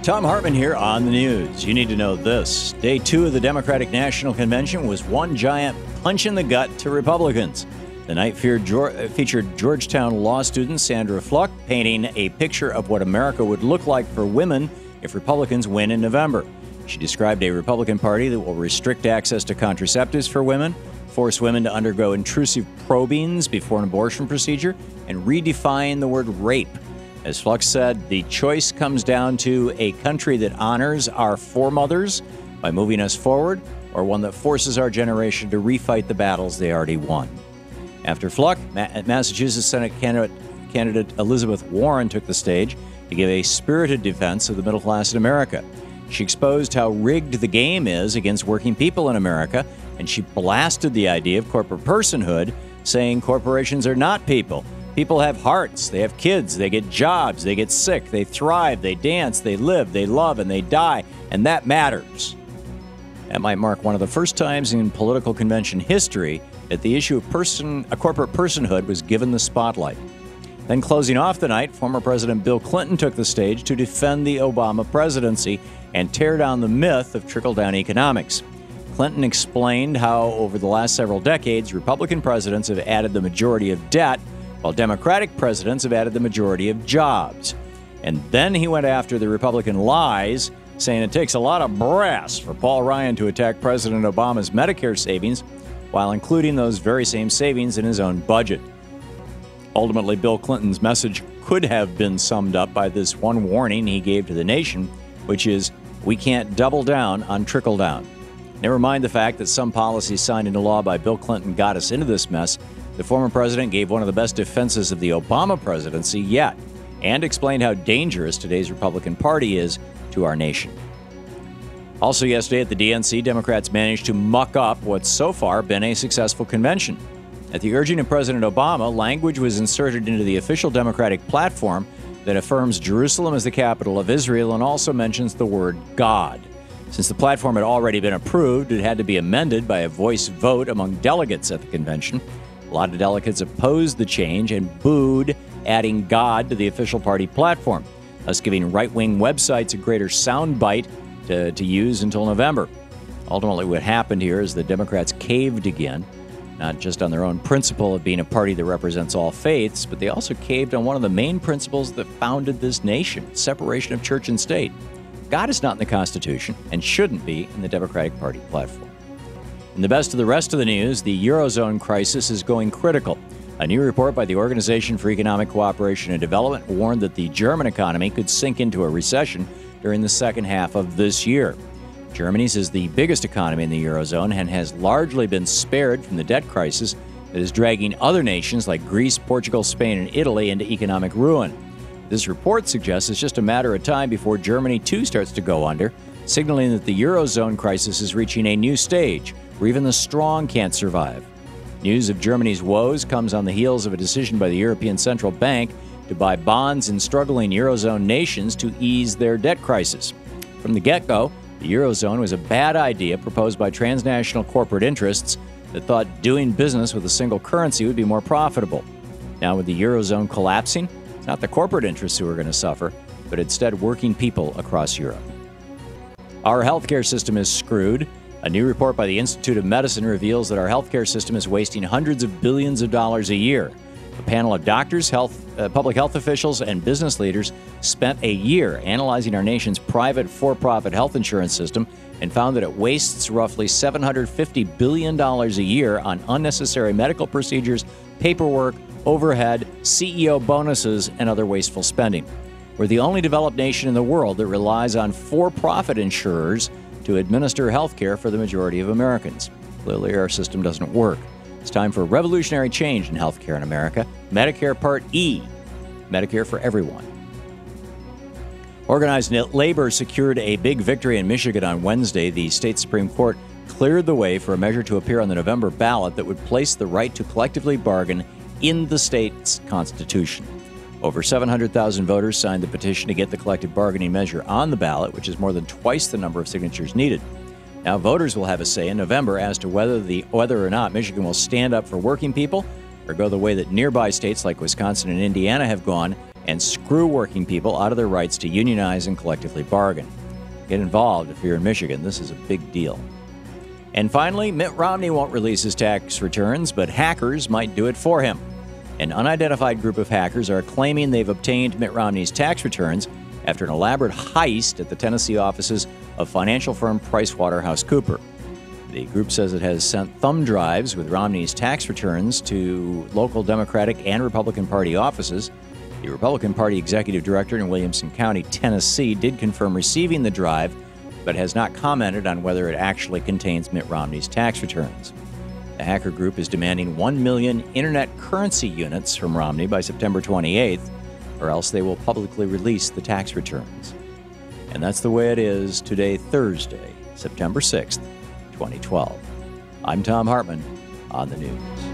Thom Hartmann here on the news. You need to know this. Day 2 of the Democratic National Convention was one giant punch in the gut to Republicans. The night featured Georgetown law student Sandra Fluck painting a picture of what America would look like for women if Republicans win in November. She described a Republican Party that will restrict access to contraceptives for women, force women to undergo intrusive probings before an abortion procedure, and redefine the word rape. As Fluck said, the choice comes down to a country that honors our foremothers by moving us forward, or one that forces our generation to refight the battles they already won. After Fluck, Massachusetts Senate candidate Elizabeth Warren took the stage to give a spirited defense of the middle class in America. She exposed how rigged the game is against working people in America, and she blasted the idea of corporate personhood, saying corporations are not people. People have hearts, they have kids, they get jobs, they get sick, they thrive, they dance, they live, they love, and they die, and that matters. That might mark one of the first times in political convention history that the issue of corporate personhood was given the spotlight. Then closing off the night, former President Bill Clinton took the stage to defend the Obama presidency and tear down the myth of trickle-down economics. Clinton explained how over the last several decades, Republican presidents have added the majority of debt, while Democratic presidents have added the majority of jobs. And then he went after the Republican lies, saying it takes a lot of brass for Paul Ryan to attack President Obama's Medicare savings while including those very same savings in his own budget. Ultimately, Bill Clinton's message could have been summed up by this one warning he gave to the nation, which is, we can't double down on trickle-down. Never mind the fact that some policies signed into law by Bill Clinton got us into this mess, the former president gave one of the best defenses of the Obama presidency yet, and explained how dangerous today's Republican Party is to our nation. Also yesterday at the DNC, Democrats managed to muck up what's so far been a successful convention. At the urging of President Obama, language was inserted into the official Democratic platform that affirms Jerusalem as the capital of Israel and also mentions the word God. Since the platform had already been approved, it had to be amended by a voice vote among delegates at the convention. A lot of delegates opposed the change and booed adding God to the official party platform, thus giving right-wing websites a greater soundbite to use until November. Ultimately, what happened here is the Democrats caved again, not just on their own principle of being a party that represents all faiths, but they also caved on one of the main principles that founded this nation, separation of church and state. God is not in the Constitution and shouldn't be in the Democratic Party platform. In the best of the rest of the news, the Eurozone crisis is going critical. A new report by the Organization for Economic Cooperation and Development warned that the German economy could sink into a recession during the second half of this year. Germany's is the biggest economy in the Eurozone and has largely been spared from the debt crisis that is dragging other nations like Greece, Portugal, Spain, and Italy into economic ruin. This report suggests it's just a matter of time before Germany too starts to go under, signaling that the Eurozone crisis is reaching a new stage where even the strong can't survive. News of Germany's woes comes on the heels of a decision by the European Central Bank to buy bonds in struggling Eurozone nations to ease their debt crisis. From the get-go, the Eurozone was a bad idea proposed by transnational corporate interests that thought doing business with a single currency would be more profitable. Now, with the Eurozone collapsing, it's not the corporate interests who are going to suffer, but instead working people across Europe. Our healthcare system is screwed. A new report by the Institute of Medicine reveals that our healthcare system is wasting hundreds of billions of dollars a year. A panel of doctors, public health officials, and business leaders spent a year analyzing our nation's private for-profit health insurance system and found that it wastes roughly $750 billion a year on unnecessary medical procedures, paperwork, overhead, CEO bonuses, and other wasteful spending. We're the only developed nation in the world that relies on for-profit insurers to administer health care for the majority of Americans. Clearly, our system doesn't work. It's time for a revolutionary change in healthcare in America. Medicare Part E, Medicare for everyone. Organized labor secured a big victory in Michigan on Wednesday. The state Supreme Court cleared the way for a measure to appear on the November ballot that would place the right to collectively bargain in the state's constitution. Over 700,000 voters signed the petition to get the collective bargaining measure on the ballot, which is more than twice the number of signatures needed. Now, voters will have a say in November as to whether or not Michigan will stand up for working people or go the way that nearby states like Wisconsin and Indiana have gone and screw working people out of their rights to unionize and collectively bargain. Get involved if you're in Michigan. This is a big deal. And finally, Mitt Romney won't release his tax returns, but hackers might do it for him. An unidentified group of hackers are claiming they've obtained Mitt Romney's tax returns after an elaborate heist at the Tennessee offices of financial firm PricewaterhouseCoopers. The group says it has sent thumb drives with Romney's tax returns to local Democratic and Republican Party offices. The Republican Party executive director in Williamson County, Tennessee, did confirm receiving the drive, but has not commented on whether it actually contains Mitt Romney's tax returns. The hacker group is demanding 1 million internet currency units from Romney by September 28th, or else they will publicly release the tax returns. And that's the way it is today, Thursday, September 6th, 2012. I'm Thom Hartmann on the news.